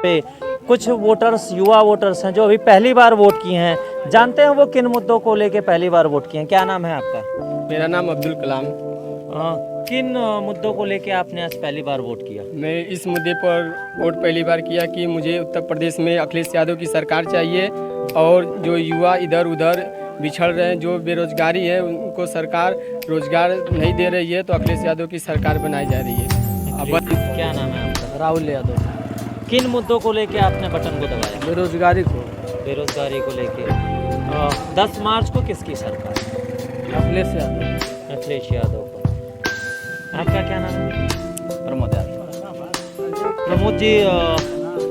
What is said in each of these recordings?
पे कुछ वोटर्स, युवा वोटर्स हैं जो अभी पहली बार वोट किए हैं। जानते हैं वो किन मुद्दों को लेके पहली बार वोट किए हैं। क्या नाम है आपका? मेरा नाम अब्दुल कलाम। किन मुद्दों को लेके आपने आज पहली बार वोट किया? मैं इस मुद्दे पर वोट पहली बार किया कि मुझे उत्तर प्रदेश में अखिलेश यादव की सरकार चाहिए और जो युवा इधर उधर बिछड़ रहे हैं, जो बेरोजगारी है उनको सरकार रोजगार नहीं दे रही है, तो अखिलेश यादव की सरकार बनाई जा रही है। अब क्या नाम है आपका? राहुल यादव। किन मुद्दों को लेके आपने बटन को दबाया? बेरोजगारी को। बेरोजगारी को लेके। 10 मार्च को किसकी सरकार? अखिलेश यादव। अखिलेश यादव को। आपका क्या नाम है? प्रमोद यादव। प्रमोद जी,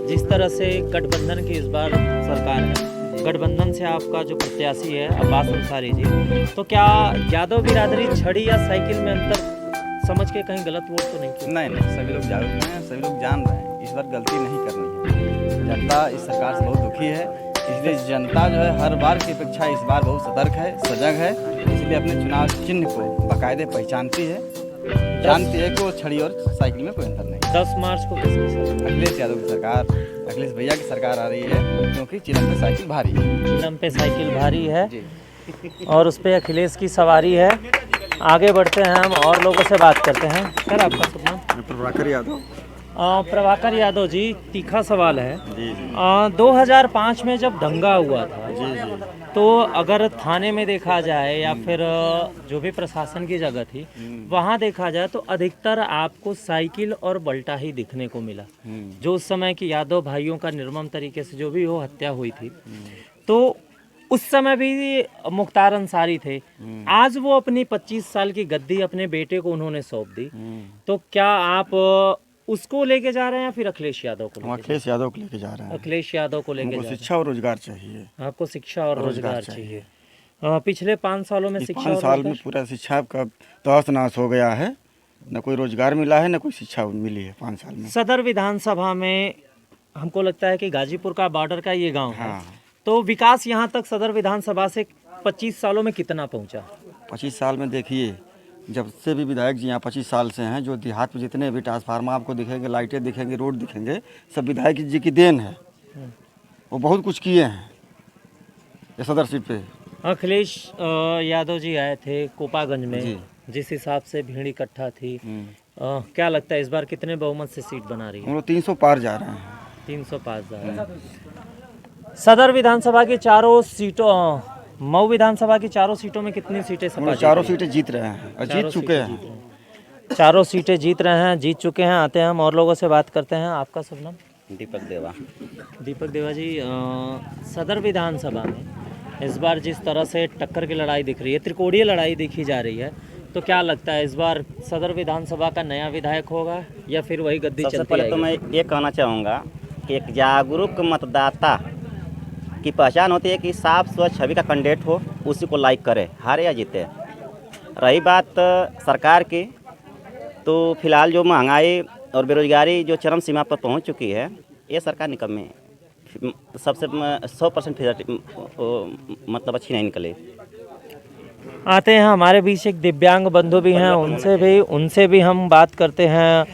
जिस तरह से गठबंधन की इस बार सरकार है, गठबंधन से आपका जो प्रत्याशी है अब्बास अंसारी जी, तो क्या यादव बिरादरी छड़ी या साइकिल में अंतर समझ के कहीं गलत वोट तो नहीं किया? नहीं, सभी लोग जागरूक हैं, सभी लोग जान रहे हैं इस बार गलती नहीं करनी है। जनता इस सरकार से बहुत दुखी है, इसलिए जनता जो है हर बार की अपेक्षा इस बार बहुत सतर्क है, सजग है, इसलिए अपने चुनाव चिन्ह को बाकायदे पहचानती है, जानती है कि वो छड़ी और साइकिल में कोई अंतर नहीं। 10 मार्च को किसकी सरकार? अखिलेश यादव की सरकार, अखिलेश भैया की सरकार आ रही है, क्योंकि चिलम पे साइकिल भारी है। चिलम पे साइकिल भारी है जी। और उस पर अखिलेश की सवारी है। आगे बढ़ते हैं, हम और लोगों से बात करते हैं। सर, आपका शुभ नाम? प्रभाकर यादव। प्रभाकर यादव जी, तीखा सवाल है। जी 2005 में जब दंगा हुआ था, जी तो अगर थाने में देखा जाए या फिर जो भी प्रशासन की जगह थी वहाँ देखा जाए तो अधिकतर आपको साइकिल और बल्टा ही दिखने को मिला। जो उस समय की यादव भाइयों का निर्मम तरीके से जो भी हो हत्या हुई थी, तो उस समय भी मुख्तार अंसारी थे। आज वो अपनी 25 साल की गद्दी अपने बेटे को उन्होंने सौंप दी, तो क्या आप उसको लेके जा रहे हैं या फिर अखिलेश यादव को? अखिलेश यादव को लेके जा रहे हैं। अखिलेश यादव को लेके जा रहे हैं। शिक्षा और रोजगार चाहिए। आपको शिक्षा और रोजगार चाहिए। पिछले 5 सालों में शिक्षा 5 और साल में रोजगार? पूरा शिक्षा का तहस नहस हो गया है, न कोई रोजगार मिला है न कोई शिक्षा मिली है 5 साल में। सदर विधानसभा में हमको लगता है कि गाजीपुर का बॉर्डर का ये गांव है, हाँ। तो विकास यहाँ तक सदर विधानसभा से 25 सालों में कितना पहुँचा? 25 साल में देखिए, जब से भी विधायक जी यहाँ 25 साल से हैं, जो देहात में जितने भी ट्रांसफार्मर आपको दिखेंगे, लाइटें दिखेंगे, रोड दिखेंगे, सब विधायक जी की देन है। वो बहुत कुछ किए हैं ये सदर सीट पे। अखिलेश यादव जी आए थे कोपागंज में, जी। जिस हिसाब से भीड़ इकट्ठा थी, क्या लगता है इस बार कितने बहुमत से सीट बना रही है? हम लोग 300 पार जा रहे हैं। 305 जा रहे हैं। सदर विधानसभा की चारों सीटों, मऊ विधानसभा की चारों सीटों में कितनी सीटें हम सपा लोग चारों जीत रही सीटें जीत रहे हैं और चारों जीत चुके सीटें हैं। जीत रहे हैं। चारों सीटें जीत रहे हैं, जीत चुके हैं। आते हैं हम और लोगों से बात करते हैं। आपका शुभ नाम? दीपक देवा। दीपक देवा जी, सदर विधानसभा में इस बार जिस तरह से टक्कर की लड़ाई दिख रही है, त्रिकोणीय लड़ाई दिखी जा रही है, तो क्या लगता है इस बार सदर विधानसभा का नया विधायक होगा या फिर वही गद्दी चलती सबसे पहले तो मैं ये कहना चाहूँगा कि एक जागरूक मतदाता की पहचान होती है कि साफ स्वच्छ छवि का कैंडिडेट हो, उसी को लाइक करे, हारे या जीते। रही बात सरकार की, तो फिलहाल जो महंगाई और बेरोजगारी जो चरम सीमा पर पहुंच चुकी है, ये सरकार निकम्मी है। सबसे 100% मतलब अच्छी नहीं निकली। आते हैं हमारे बीच एक दिव्यांग बंधु भी हैं, उनसे भी हम बात करते हैं।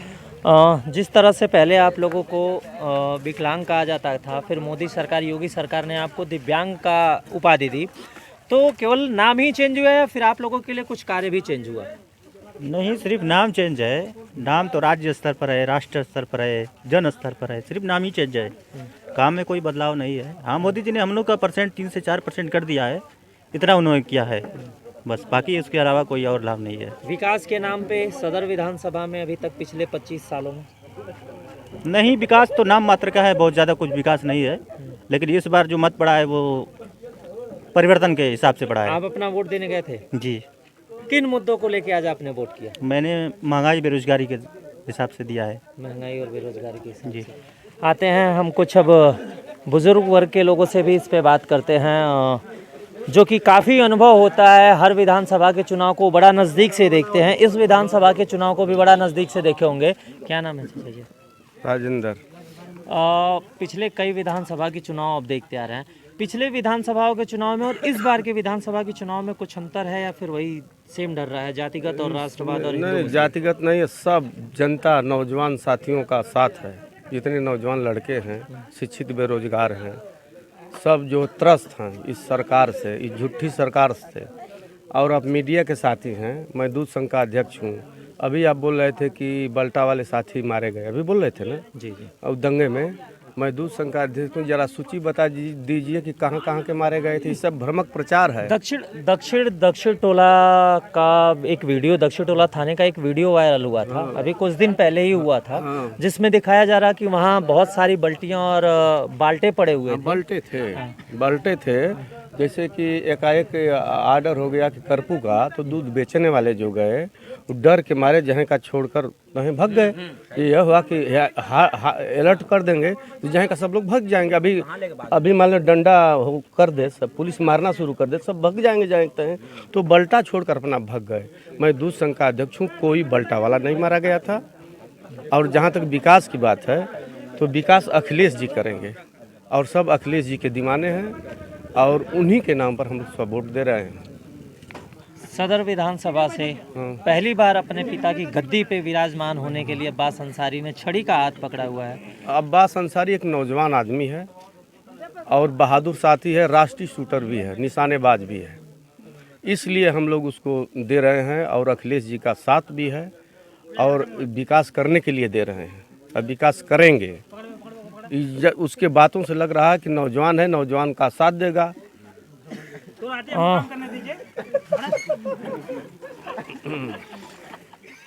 जिस तरह से पहले आप लोगों को विकलांग कहा जाता था, फिर मोदी सरकार, योगी सरकार ने आपको दिव्यांग का उपाधि दी, तो केवल नाम ही चेंज हुआ है या फिर आप लोगों के लिए कुछ कार्य भी चेंज हुआ? नहीं, सिर्फ नाम चेंज है। नाम तो राज्य स्तर पर है, राष्ट्र स्तर पर है, जन स्तर पर है, सिर्फ नाम ही चेंज है, काम में कोई बदलाव नहीं है। हाँ, मोदी जी ने हम लोग का परसेंट 3 से 4% कर दिया है, इतना उन्होंने किया है, बस। बाकी इसके अलावा कोई और लाभ नहीं है। विकास के नाम पे सदर विधानसभा में अभी तक पिछले 25 सालों में नहीं, विकास तो नाम मात्र का है, बहुत ज़्यादा कुछ विकास नहीं है। लेकिन इस बार जो मत पड़ा है वो परिवर्तन के हिसाब से पड़ा है। आप अपना वोट देने गए थे? जी। किन मुद्दों को लेके आज आपने वोट किया? मैंने महंगाई बेरोजगारी के हिसाब से दिया है। महंगाई और बेरोजगारी के हिसाब जी। से। आते हैं हम कुछ अब बुजुर्ग वर्ग के लोगों से भी इस पे बात करते हैं, जो कि काफ़ी अनुभव होता है, हर विधानसभा के चुनाव को बड़ा नज़दीक से देखते हैं। इस विधानसभा के चुनाव को भी बड़ा नज़दीक से देखे होंगे। क्या नाम है चाचा जी? राजेंद्र। पिछले कई विधानसभा के चुनाव अब देखते आ रहे हैं, पिछले विधानसभाओं के चुनाव में और इस बार के विधानसभा के चुनाव में कुछ अंतर है या फिर वही सेम डर रहा है, जातिगत और राष्ट्रवाद और नहीं, जातिगत नहीं है, सब जनता नौजवान साथियों का साथ है। जितने नौजवान लड़के हैं, शिक्षित बेरोजगार हैं, सब जो त्रस्त हैं इस सरकार से, इस झूठी सरकार से। और आप मीडिया के साथी हैं, मैं दूध संघ का अध्यक्ष हूँ। अभी आप बोल रहे थे कि बल्टा वाले साथी मारे गए, अभी बोल रहे थे ना जी जी। और दंगे में। मैं दूध संघ का अध्यक्ष हूँ, जरा सूची बता दीजिए कि कहाँ कहाँ के मारे गए थे। ये सब भ्रमक प्रचार है। दक्षिण टोला का एक वीडियो, दक्षिण टोला थाने का एक वीडियो वायरल हुआ था, अभी कुछ दिन पहले ही हुआ था, जिसमें दिखाया जा रहा कि वहाँ बहुत सारी बल्टियाँ और बाल्टे पड़े हुए थे। बल्टे थे जैसे कि एकाएक आर्डर हो गया कि करपू का, तो दूध बेचने वाले जो गए वो डर के मारे जहाँ का छोड़कर वहीं भाग गए। यह हुआ कि अलर्ट कर देंगे तो जहाँ का सब लोग भाग जाएंगे। अभी मान लो डंडा कर दे, सब पुलिस मारना शुरू कर दे, सब भाग जाएंगे जहाँ हैं। तो बल्टा छोड़कर अपना भाग गए। मैं दूध संघ का अध्यक्ष हूँ, कोई बल्टा वाला नहीं मारा गया था। और जहाँ तक विकास की बात है तो विकास अखिलेश जी करेंगे और सब अखिलेश जी के दीवाने हैं और उन्हीं के नाम पर हम लोग सब वोट दे रहे हैं। सदर विधानसभा से पहली बार अपने पिता की गद्दी पे विराजमान होने के लिए अब्बास अंसारी ने छड़ी का हाथ पकड़ा हुआ है। अब्बास अंसारी एक नौजवान आदमी है और बहादुर साथी है, राष्ट्रीय शूटर भी है, निशानेबाज भी है। इसलिए हम लोग उसको दे रहे हैं और अखिलेश जी का साथ भी है और विकास करने के लिए दे रहे हैं। अब विकास करेंगे, उसके बातों से लग रहा है कि नौजवान है, नौजवान का साथ देगा।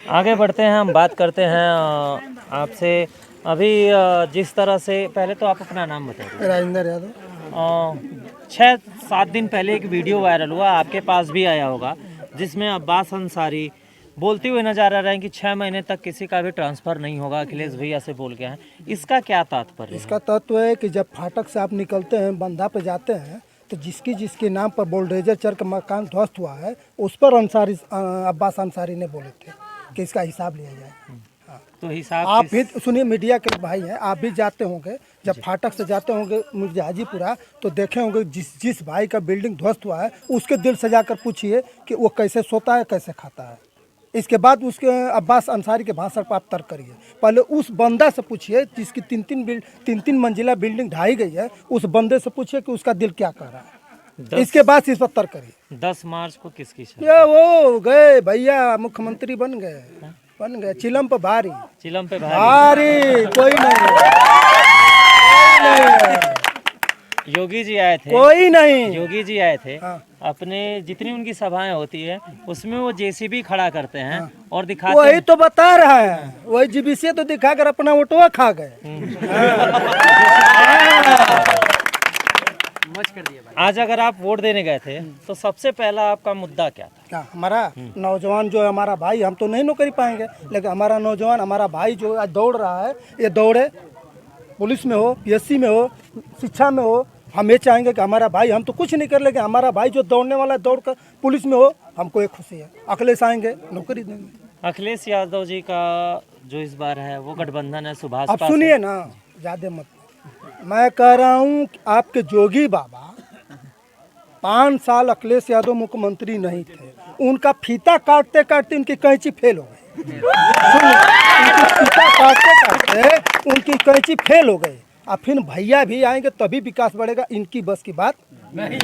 आगे बढ़ते हैं, हम बात करते हैं आपसे। अभी जिस तरह से, पहले तो आप अपना नाम बताइए। राजेंद्र यादव। 6-7 दिन पहले एक वीडियो वायरल हुआ, आपके पास भी आया होगा, जिसमें अब्बास अंसारी बोलते हुए नजर आ रहे हैं कि 6 महीने तक किसी का भी ट्रांसफ़र नहीं होगा, अखिलेश भैया से बोल के हैं। इसका क्या तात्पर्य है? इसका तत्व है कि जब फाटक से आप निकलते हैं, बंधा पे जाते हैं, तो जिसके नाम पर बुलडोजर चढ़ का मकान ध्वस्त हुआ है, उस पर अब्बास अंसारी ने बोले थे कि इसका हिसाब लिया जाए। हाँ। तो हिसाब आप भी सुनिए, मीडिया के भाई हैं, आप भी जाते होंगे, जब फाटक से जाते होंगे मुझे हाजीपुरा, तो देखे होंगे जिस भाई का बिल्डिंग ध्वस्त हुआ है उसके दिल सजा कर पूछिए कि वो कैसे सोता है, कैसे खाता है। इसके बाद उसके अब्बास अंसारी के भाषण पर आप तर्क करिए। पहले उस बंदा से पूछिए जिसकी 3-3 मंजिला बिल्डिंग ढाई गई है, उस बंदे से पूछिए कि उसका दिल क्या कर रहा है। इसके बाद इस पर तर्क करिए। 10 मार्च को किसकी शादी? ये वो गए भैया, मुख्यमंत्री बन गए चिलम पे भारी, चिलम पे भारी कोई नहीं योगी जी आए थे, कोई नहीं। योगी जी आए थे। हाँ। अपने जितनी उनकी सभाएं होती है उसमें वो जेसीबी खड़ा करते हैं और दिखाते वही हैं। तो बता रहा है, वही जीबीसी तो दिखाकर अपना वोटवा खा गए। आज अगर आप वोट देने गए थे तो सबसे पहला आपका मुद्दा क्या था? क्या हमारा नौजवान जो है, हमारा भाई, हम तो नहीं नौकरी पाएंगे, लेकिन हमारा नौजवान, हमारा भाई जो आज दौड़ रहा है, ये दौड़े, पुलिस में हो, पीएससी में हो, शिक्षा में हो। हम ये चाहेंगे कि हमारा भाई, हम तो कुछ नहीं कर, लेकिन हमारा भाई जो दौड़ने वाला है, दौड़ कर पुलिस में हो, हमको एक खुशी है। अखिलेश आएंगे, नौकरी देंगे। अखिलेश यादव जी का जो इस बार है वो गठबंधन है सुभाष। अब सुनिए ना, ज़्यादा मत, मैं कह रहा हूँ आपके जोगी बाबा 5 साल अखिलेश यादव मुख्यमंत्री नहीं थे, उनका फीता काटते काटते उनकी कैंची फेल हो गई। फीता काटते काटते उनकी कैंची फेल हो गई। अब फिर भैया भी आएंगे तभी विकास बढ़ेगा, इनकी बस की बात नहीं।